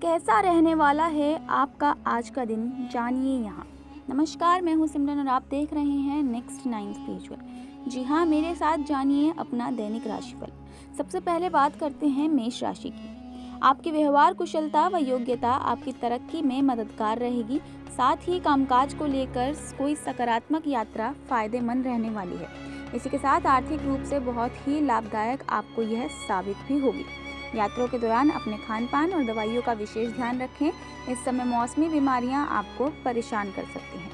कैसा रहने वाला है आपका आज का दिन, जानिए यहाँ। नमस्कार, मैं हूँ सिमरन और आप देख रहे हैं नेक्स्ट 9 स्पिरिचुअल। जी हाँ, मेरे साथ जानिए अपना दैनिक राशिफल। सबसे पहले बात करते हैं मेष राशि की। आपकी व्यवहार कुशलता व योग्यता आपकी तरक्की में मददगार रहेगी। साथ ही कामकाज को लेकर कोई सकारात्मक यात्रा फायदेमंद रहने वाली है। इसी के साथ आर्थिक रूप से बहुत ही लाभदायक आपको यह साबित भी होगी। यात्रा के दौरान अपने खान पान और दवाइयों का विशेष ध्यान रखें। इस समय मौसमी बीमारियां आपको परेशान कर सकती हैं।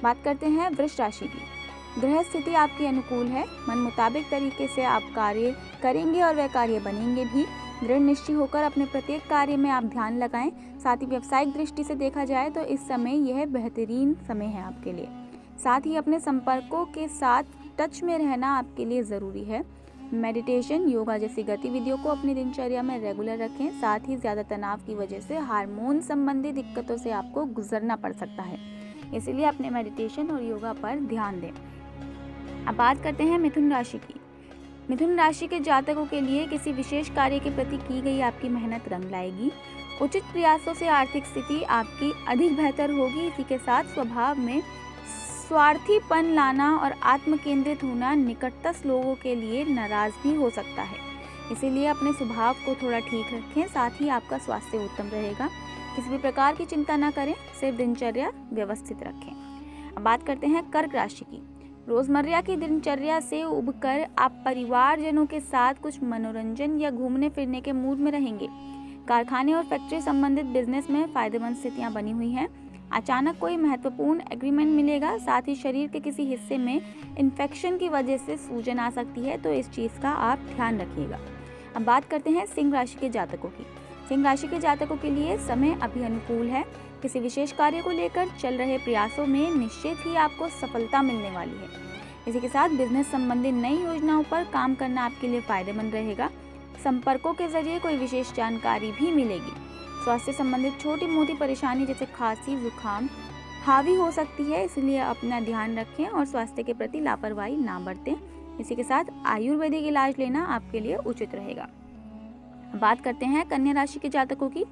बात करते हैं वृष राशि की। ग्रह स्थिति आपकी अनुकूल है। मन मुताबिक तरीके से आप कार्य करेंगे और वह कार्य बनेंगे भी। दृढ़ निश्चय होकर अपने प्रत्येक कार्य में आप ध्यान लगाएं। साथ ही व्यावसायिक दृष्टि से देखा जाए तो इस समय यह बेहतरीन समय है आपके लिए। साथ ही अपने संपर्कों के साथ टच में रहना आपके लिए ज़रूरी है। मेडिटेशन, योगा जैसी गतिविधियों को अपनी दिनचर्या में रेगुलर रखें। साथ ही ज़्यादा तनाव की वजह से हार्मोन संबंधी दिक्कतों से आपको गुजरना पड़ सकता है, इसलिए अपने मेडिटेशन और योगा पर ध्यान दें। अब बात करते हैं मिथुन राशि की। मिथुन राशि के जातकों के लिए किसी विशेष कार्य के प्रति की गई आपकी मेहनत रंग लाएगी। उचित प्रयासों से आर्थिक स्थिति आपकी अधिक बेहतर होगी। इसी के साथ स्वभाव में स्वार्थीपन लाना और आत्म केंद्रित होना निकटस्थ लोगों के लिए नाराज भी हो सकता है, इसीलिए अपने स्वभाव को थोड़ा ठीक रखें। साथ ही आपका स्वास्थ्य उत्तम रहेगा। किसी भी प्रकार की चिंता न करें, सिर्फ दिनचर्या व्यवस्थित रखें। अब बात करते हैं कर्क राशि की। रोजमर्रा की दिनचर्या से उबकर आप परिवारजनों के साथ कुछ मनोरंजन या घूमने फिरने के मूड में रहेंगे। कारखाने और फैक्ट्री संबंधित बिजनेस में फायदेमंद स्थितियां बनी हुई हैं। अचानक कोई महत्वपूर्ण एग्रीमेंट मिलेगा। साथ ही शरीर के किसी हिस्से में इन्फेक्शन की वजह से सूजन आ सकती है, तो इस चीज़ का आप ध्यान रखिएगा। अब बात करते हैं सिंह राशि के जातकों की। सिंह राशि के जातकों के लिए समय अभी अनुकूल है। किसी विशेष कार्य को लेकर चल रहे प्रयासों में निश्चित ही आपको सफलता मिलने वाली है। इसी के साथ बिजनेस संबंधी नई योजनाओं पर काम करना आपके लिए फायदेमंद रहेगा। संपर्कों के जरिए कोई विशेष जानकारी भी मिलेगी। स्वास्थ्य संबंधित छोटी मोटी परेशानी जैसे खांसी, जुकाम हावी हो सकती है, इसलिए अपना ध्यान रखें और स्वास्थ्य के प्रति लापरवाही ना बरतें। इसी के साथ आयुर्वेदिक इलाज लेना आपके लिए उचित रहेगा। बात करते हैं कन्या राशि के जातकों की।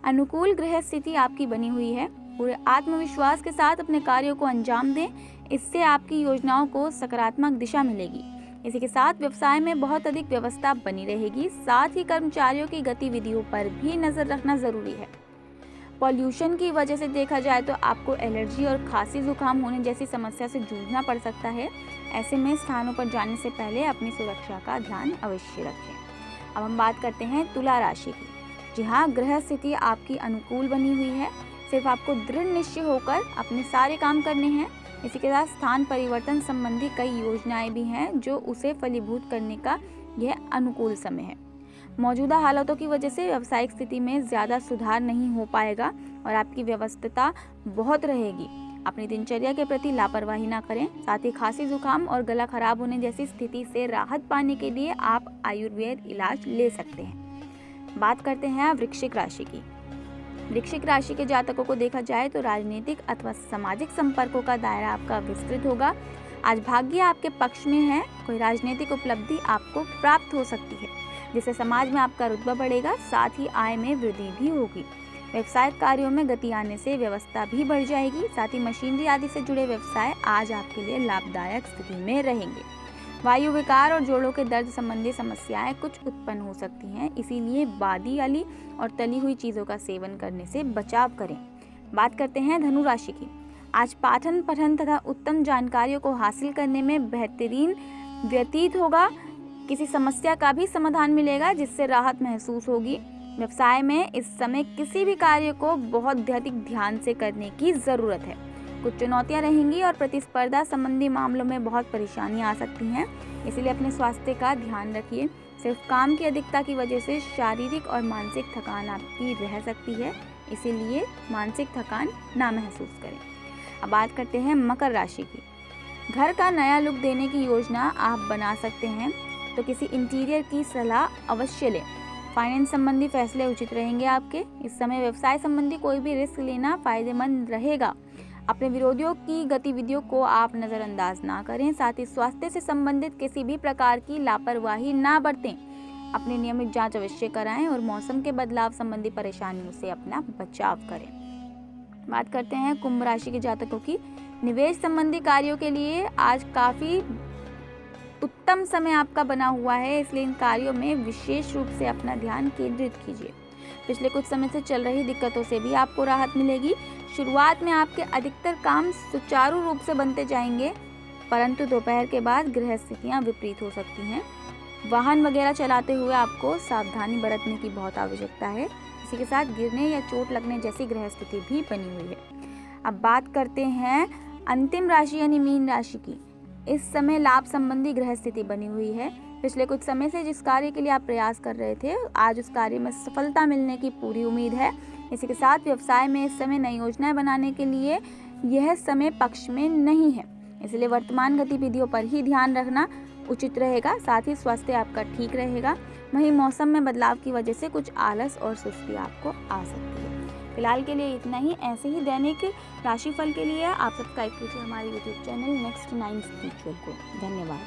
अनुकूल ग्रह स्थिति आपकी बनी हुई है। पूरे आत्मविश्वास के साथ अपने कार्यों को अंजाम दें, इससे आपकी योजनाओं को सकारात्मक दिशा मिलेगी। इसी के साथ व्यवसाय में बहुत अधिक व्यवस्था बनी रहेगी। साथ ही कर्मचारियों की गतिविधियों पर भी नजर रखना जरूरी है। पॉल्यूशन की वजह से देखा जाए तो आपको एलर्जी और खांसी जुकाम होने जैसी समस्या से जूझना पड़ सकता है। ऐसे में स्थानों पर जाने से पहले अपनी सुरक्षा का ध्यान अवश्य रखें। अब हम बात करते हैं तुला राशि की। जी हाँ, ग्रह स्थिति आपकी अनुकूल बनी हुई है। सिर्फ आपको दृढ़ निश्चय होकर अपने सारे काम करने हैं। इसी के साथ स्थान परिवर्तन संबंधी कई योजनाएं भी हैं, जो उसे फलीभूत करने का यह अनुकूल समय है। मौजूदा हालातों की वजह से व्यावसायिक स्थिति में ज़्यादा सुधार नहीं हो पाएगा और आपकी व्यस्तता बहुत रहेगी। अपनी दिनचर्या के प्रति लापरवाही ना करें। साथ ही खांसी, जुकाम और गला खराब होने जैसी स्थिति से राहत पाने के लिए आप आयुर्वेद इलाज ले सकते हैं। बात करते हैं वृश्चिक राशि की। वृश्चिक राशि के जातकों को देखा जाए तो राजनीतिक अथवा सामाजिक संपर्कों का दायरा आपका विस्तृत होगा। आज भाग्य आपके पक्ष में है। कोई राजनीतिक उपलब्धि आपको प्राप्त हो सकती है, जिससे समाज में आपका रुतबा बढ़ेगा। साथ ही आय में वृद्धि भी होगी। व्यवसायिक कार्यों में गति आने से व्यवस्था भी बढ़ जाएगी। साथ ही मशीनरी आदि से जुड़े व्यवसाय आज आपके लिए लाभदायक स्थिति में रहेंगे। वायु विकार और जोड़ों के दर्द संबंधी समस्याएं कुछ उत्पन्न हो सकती हैं, इसीलिए बादी वाली और तली हुई चीज़ों का सेवन करने से बचाव करें। बात करते हैं धनु राशि की। आज पाठन पठन तथा उत्तम जानकारियों को हासिल करने में बेहतरीन व्यतीत होगा। किसी समस्या का भी समाधान मिलेगा, जिससे राहत महसूस होगी। व्यवसाय में इस समय किसी भी कार्य को बहुत अधिक ध्यान से करने की ज़रूरत है। कुछ चुनौतियां रहेंगी और प्रतिस्पर्धा संबंधी मामलों में बहुत परेशानियां आ सकती हैं, इसलिए अपने स्वास्थ्य का ध्यान रखिए। सिर्फ काम की अधिकता की वजह से शारीरिक और मानसिक थकान आपकी रह सकती है, इसीलिए मानसिक थकान ना महसूस करें। अब बात करते हैं मकर राशि की। घर का नया लुक देने की योजना आप बना सकते हैं, तो किसी इंटीरियर की सलाह अवश्य लें। फाइनेंस संबंधी फैसले उचित रहेंगे आपके। इस समय व्यवसाय संबंधी कोई भी रिस्क लेना फायदेमंद रहेगा। अपने विरोधियों की गतिविधियों को आप नज़रअंदाज ना करें। साथ ही स्वास्थ्य से संबंधित किसी भी प्रकार की लापरवाही ना बरतें। अपनी नियमित जांच अवश्य कराएं और मौसम के बदलाव संबंधी परेशानियों से अपना बचाव करें। बात करते हैं कुंभ राशि के जातकों की। निवेश संबंधी कार्यों के लिए आज काफ़ी उत्तम समय आपका बना हुआ है, इसलिए इन कार्यों में विशेष रूप से अपना ध्यान केंद्रित कीजिए। पिछले कुछ समय से चल रही दिक्कतों से भी आपको राहत मिलेगी। शुरुआत में आपके अधिकतर काम सुचारू रूप से बनते जाएंगे, परंतु दोपहर के बाद ग्रह स्थितियाँ विपरीत हो सकती हैं। वाहन वगैरह चलाते हुए आपको सावधानी बरतने की बहुत आवश्यकता है। इसी के साथ गिरने या चोट लगने जैसी ग्रह स्थिति भी बनी हुई है। अब बात करते हैं अंतिम राशि यानी मीन राशि की। इस समय लाभ संबंधी ग्रह स्थिति बनी हुई है। पिछले कुछ समय से जिस कार्य के लिए आप प्रयास कर रहे थे, आज उस कार्य में सफलता मिलने की पूरी उम्मीद है। इसी के साथ व्यवसाय में इस समय नई योजनाएं बनाने के लिए यह समय पक्ष में नहीं है, इसलिए वर्तमान गतिविधियों पर ही ध्यान रखना उचित रहेगा। साथ ही स्वास्थ्य आपका ठीक रहेगा। वहीं मौसम में बदलाव की वजह से कुछ आलस और सुस्ती आपको आ सकती है। फिलहाल के लिए इतना ही। ऐसे ही दैनिक राशिफल के लिए आप सब्सक्राइब कीजिए हमारे YouTube चैनल नेक्स्ट 9 स्पिरिचुअल को। धन्यवाद।